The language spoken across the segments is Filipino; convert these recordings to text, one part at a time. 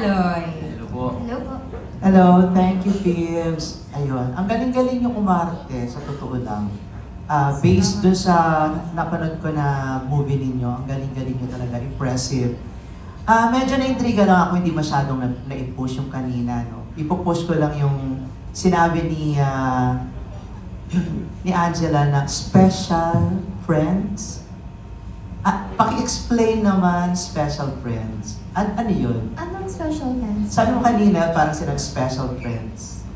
Aloy. Hello po. Hello po. Hello, thank you, Pibs. Ayun, ang galing-galing yung umarte, sa totoo lang. Based dun sa napanood ko na movie ninyo, ang galing-galing nyo talaga, impressive. Medyo na-intriga lang ako, hindi masyadong na-post yung kanina. No? Ipopost ko lang yung sinabi ni Angela na special friends. Paki-explain naman special friends. Ano yun? Anong special friends? Sabi mo kanina, parang silang special friends.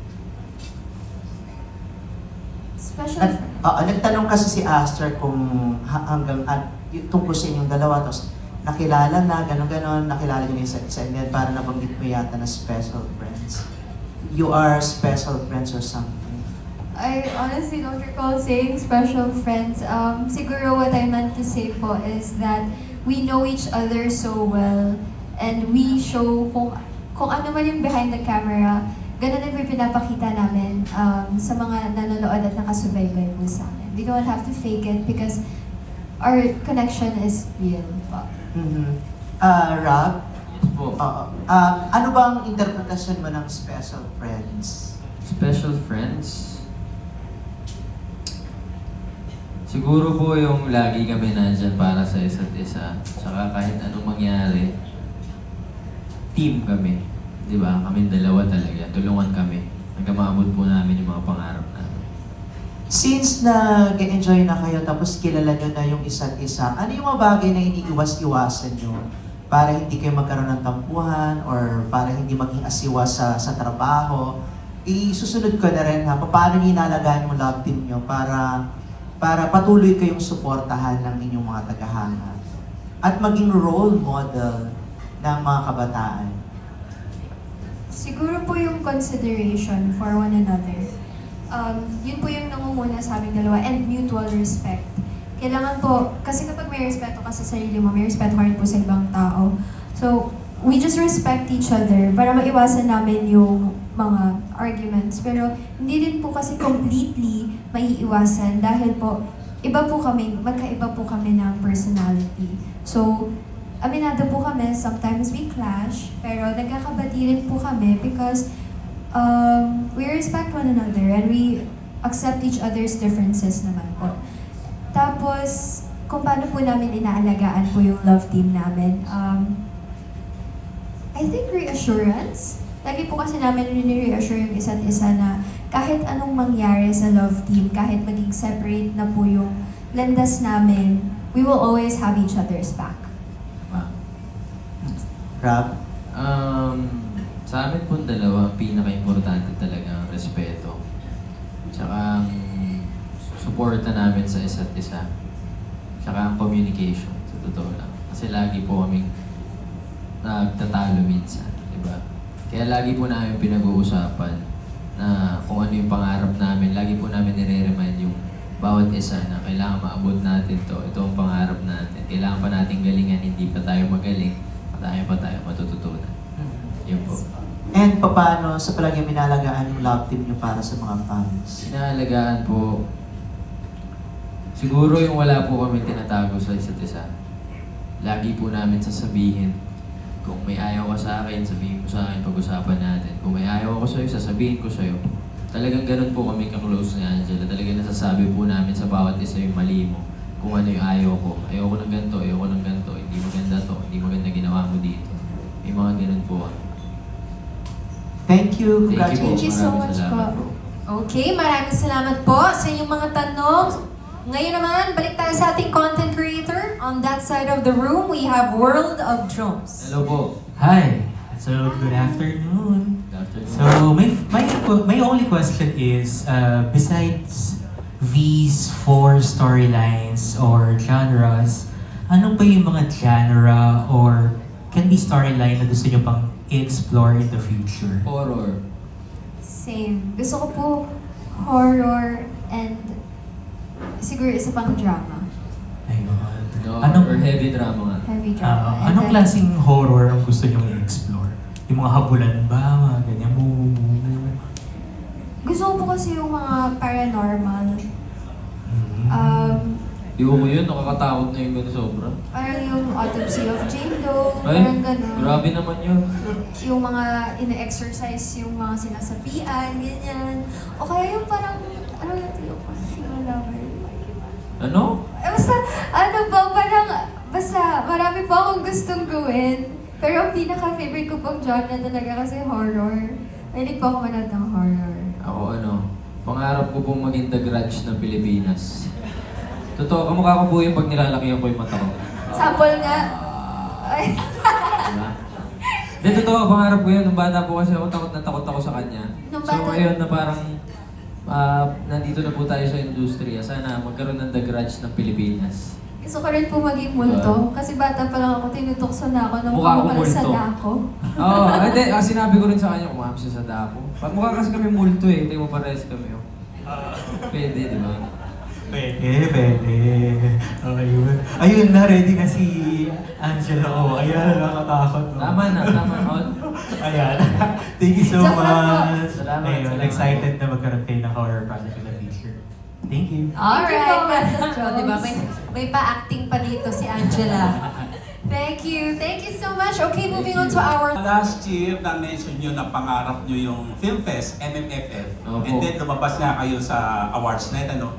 Special At, friends? nagtanong kasi si Aster kung hanggang tungkol sa inyong dalawa, tapos nakilala na, gano'n-gano'n, nakilala niyo yung isa't isa, and then parang nabanggit mo yata na special friends. You are special friends or something. I honestly don't recall saying special friends. Siguro what I meant to say po is that we know each other so well and we show kung ano man yung behind the camera, ganun din po yung pinapakita namin sa mga nanonood at nakasubaybay po sa amin. We don't have to fake it because our connection is real po. Mm-hmm. Rob, Yes po. ano bang interpretasyon mo ng special friends? Special friends? Siguro po yung lagi kami nandyan para sa isa't isa. Tsaka kahit anong mangyari, team kami. Di ba? Kaming dalawa talaga. Tulungan kami. Hanggang maabot po namin yung mga pangarap namin. Since nag-enjoy na kayo tapos kilala nyo na yung isa't isa, ano yung mga bagay na iniiwas-iwasan nyo para hindi kayo magkaroon ng tampuhan or para hindi maging asiwa sa trabaho? Isusunod ko na rin ha, paano nyo inalagaan yung love team nyo para patuloy kayong suportahan ng inyong mga tagahanga at maging role model ng mga kabataan? Siguro po yung consideration for one another. Yun po yung nangunguna sa aming dalawa and mutual respect. Kailangan po, kasi kapag may respeto ka sa sarili mo, may respeto ka rin po sa ibang tao. So, we just respect each other para maiwasan namin yung mga arguments. Pero hindi din po kasi completely maiiwasan dahil po magkaiba po kami ng personality. So, aminado po kami, sometimes we clash, pero nagkakabati rin po kami because we respect one another and we accept each other's differences naman po. Tapos, kung paano po namin inaalagaan po yung love team namin, I think reassurance. Lagi po kasi namin rini-reassure yung isa't isa na kahit anong mangyari sa love team, kahit maging separate na po yung landas namin, we will always have each other's back. Diba? Rob? Sa amin po dalawa, ang pinaka-importante talaga ang respeto. Tsaka ang suporta namin sa isa't isa. Tsaka ang communication, sa totoo lang. Kasi lagi po kaming nagtatalo minsan, di ba? Kaya lagi po namin pinag-uusapan na kung ano yung pangarap namin. Lagi po namin nire-remind yung bawat isa na kailangan maabot natin to. Ito ang pangarap natin. Kailangan pa natin galingan, hindi pa tayo magaling. Pa tayo matututunan. Yun po. And paano sa palagi minalagaan yung love team nyo para sa mga fans? Sinahalagaan po, siguro yung wala po kami tinatago sa isa't isa. Lagi po namin sasabihin, kung may ayaw ka sa akin, sabihin mo sa akin, pag-usapan natin. Kung may ayaw ako sa'yo, sasabihin ko sa'yo. Talagang ganun po kami ka-close ni Angela. Talagang nasasabi po namin sa bawat isa yung mali mo. Kung ano yung ayaw ko. Ayaw ko ng ganito, ayaw ko ng ganito. Hindi maganda to, hindi maganda ginawa mo dito. May mga ganun po. Thank you. Thank you so Maraming much salamat po. Okay, maraming salamat po sa inyong mga tanong. Ngayon naman, balik tayo sa ating content creator. On that side of the room, we have World of Drums. Hello po. Hi. So good afternoon. Good afternoon. So my only question is, besides these 4 storylines or genres, ano pa yung mga genre or can be storyline na gusto nyo pang i-explore in the future? Horror. Same. Gusto ko po horror and siguro isa pang drama. Ayun. No, Anong- or heavy drama nga. Heavy drama. And Anong then- klaseng horror ang gusto nyo i-explore? Yung mga habulan ba? Mga ganyan mo? Gusto ko po kasi yung mga paranormal. Mm. Iwan ko yun, nakakatakot na yung gano'n sobra. Parang yung Autopsy of Jane Doe, Ay, parang gano'n. grabe naman yun. Yung mga ina-exercise, yung mga sinasapian, ganyan. O kaya yung parang, ano natin yung Ano? basta, ano ba, parang, basta, marami po akong gustong gawin. Pero ang pinaka-favorite ko pong genre talaga kasi horror. Mahilig po ako manood ng horror. Ako pangarap ko pong maging The Grudge ng Pilipinas. Totoo, kamukha ko po yung pag nilalakihan ko yung mata ko. Sample nga. Ay. Diba? Hindi, totoo, pangarap ko yun. Nung bata po kasi ako, takot na takot ako sa kanya. Nung So bata- ngayon na parang nandito na po tayo sa industriya, sana magkaroon ng The Grudge ng Pilipinas. Gusto ko rin po maging multo. Kasi bata pa lang ako, tinutokso na ako nung Mukha ko pala sa multo. dako. Oo, hindi, sinabi ko rin sa kanya, kumaham siya sa dako. Mukha kasi kami multo eh, hindi mo parehas kami. Oh. Pwede, di ba? Pwede. Ayun na, ready na si Angela. Oh, ayan, nakakatakot. No? Tama na. Ayan. Thank you so Joke lang po. much. Salamat, Ayun, salamat. excited na magkaroon kayo ng horror project in the future. Thank you. Thank you po, Alright. Mr. Oh, diba? May pa-acting pa dito si Angela. Thank you. Thank you so much. Okay, moving on to our... Last year, na-mention nyo na pangarap nyo yung Film Fest, MMFF. Opo. And then lumabas nga kayo sa awards night, ano?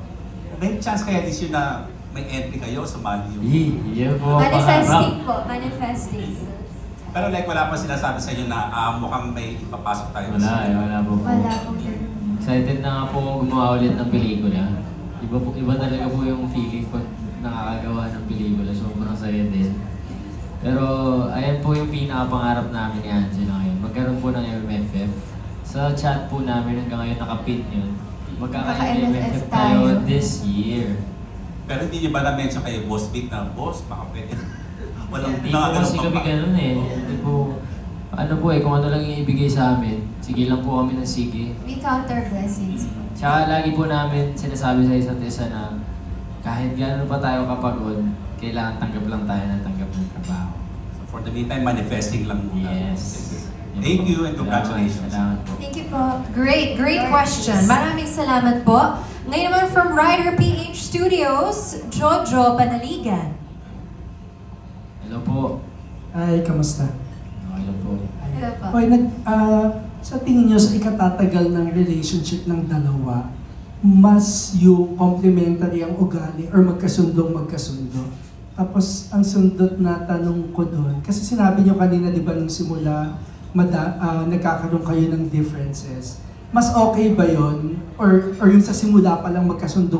May chance kaya this year na may entry kayo, sumali yung... Yan po, Manifesting po, manifesting. Pero like wala pa sinasabi sa inyo na mukhang may ipapasok tayo. Wala po. Wala pong ganun. Excited na nga po akong gumawa ulit ng pelikula. Iba talaga po yung feeling pag nakakagawa ng pelikula. Sobrang saya din. Pero ayan po yung pinakapangarap namin ni Angela ngayon. Magkaroon po ng MMFF. Sa chat po namin hanggang ngayon nakapin yun. Magkaka-MMFF tayo this year. Pero hindi nyo ba na-mention kayo, Boss Vic, na boss, baka pwede. Walang Hindi po kasi kami ganun eh. Hindi po, ano po eh, kung ano lang yung ibigay sa amin, sige lang po kami ng sige. We count our blessings. Tsaka lagi po namin sinasabi sa isa't isa na kahit gano'n pa tayo kapagod, kailangan tanggap lang tayo ng tanggap ng trabaho. So for the meantime, manifesting lang muna. Yes. Thank you and congratulations. Salamat po. Thank you po. Great question. Maraming salamat po. Ngayon naman from Rider PH Studios, Jojo Panaligan. Hello po. Ay, kamusta? Okay lang po. Hello po. Okay, sa tingin nyo, sa ikatatagal ng relationship ng dalawa, mas yung complementary ang ugali or magkasundo. Tapos, ang sundot na tanong ko doon, kasi sinabi nyo kanina, di ba, nung simula, nagkakaroon kayo ng differences. Mas okay ba yon or yung sa simula pa lang magkasundo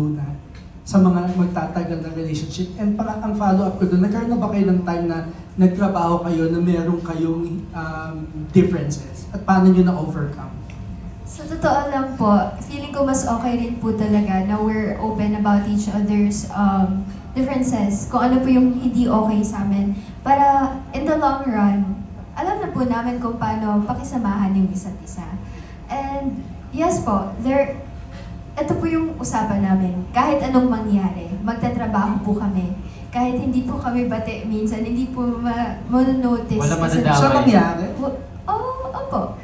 na sa mga magtatagal na relationship? And para ang follow-up ko doon, nagkaroon na ba kayo ng time na nagtrabaho kayo na meron kayong differences? At paano nyo na-overcome? Sa totoo lang po, feeling ko mas okay rin po talaga na we're open about each other's differences. Kung ano po yung hindi okay sa amin. Para in the long run, alam na po namin kung paano pakisamahan yung isa't isa. And yes po, ito po yung usapan namin. Kahit anong mangyari, magtatrabaho po kami. Kahit hindi po kami bate minsan, hindi po ma-notice. Wala Kasi- madadamay. So, nangyari? Opo.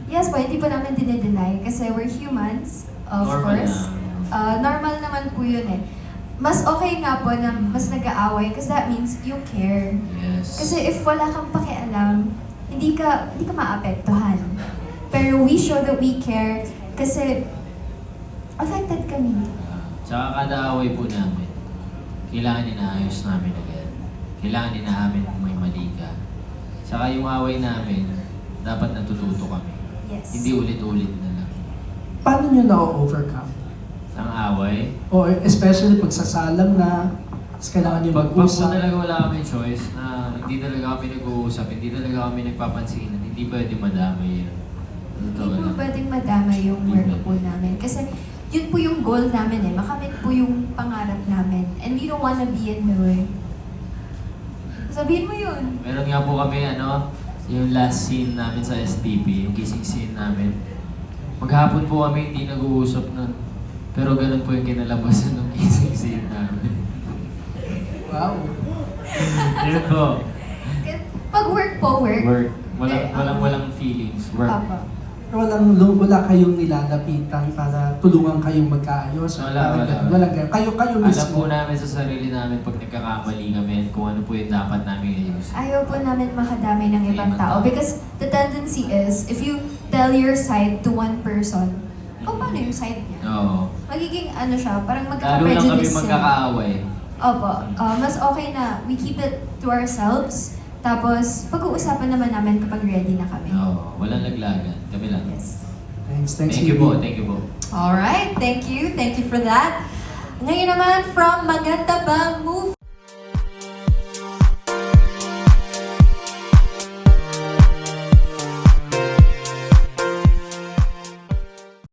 Yes po, hindi po namin dinedeny kasi we're humans, of Normal course. na. Normal naman po yun eh. Mas okay nga po na mas nag-aaway because that means you care. Yes. Kasi if wala kang pakialam, hindi ka maapektuhan. Pero we show that we care kasi affected kami. Tsaka kada away po namin, kailangan inaayos namin agad. Kailangan inaamin kung may mali ka. Tsaka yung away namin, dapat natututo kami. Yes. Hindi ulit-ulit na lang. Paano nyo na-overcome? Ang away, O especially pag sasalang na, tapos kailangan nyo pag po mag-usap. talaga wala kami choice na hindi talaga kami nag-uusap, hindi talaga kami nagpapansinan, hindi pwede madamay yun. Totoo Hindi po lang. pwedeng madama yung work po namin. Kasi yun po yung goal namin eh. Makamit po yung pangarap namin. And we don't wanna be in the way. Sabihin mo yun. Meron nga po kami, yung last scene namin sa STP, yung kissing scene namin. Maghapon po kami hindi nag-uusap nun. Pero ganun po yung kinalabasan ng kissing scene namin. Wow. Yun po. Pag work po, work. Work. Eh, Walang feelings. Work. Papa. Pero wala kayong nilalapitan para tulungan kayong magkaayos. Wala. Walang ganun. Kayo Alam mismo. po namin sa sarili namin pag nagkakamali kami kung ano po yung dapat namin i-use. Ayaw po namin makadamay ng ibang Ibang tao. tao. Because the tendency is, if you tell your side to one person, kung paano yung side niya? Oo. Magiging ano siya, parang Lalo lang kami magkaka-prejudice sila. magkakaaway. Opo. Mas okay na we keep it to ourselves. Tapos, pag-uusapan naman namin kapag ready na kami. Oo. Walang laglagan. Kami lang. Yes. Thanks, Thank you po. Thank you po. Alright, thank you for that. Ngayon naman, from Maganda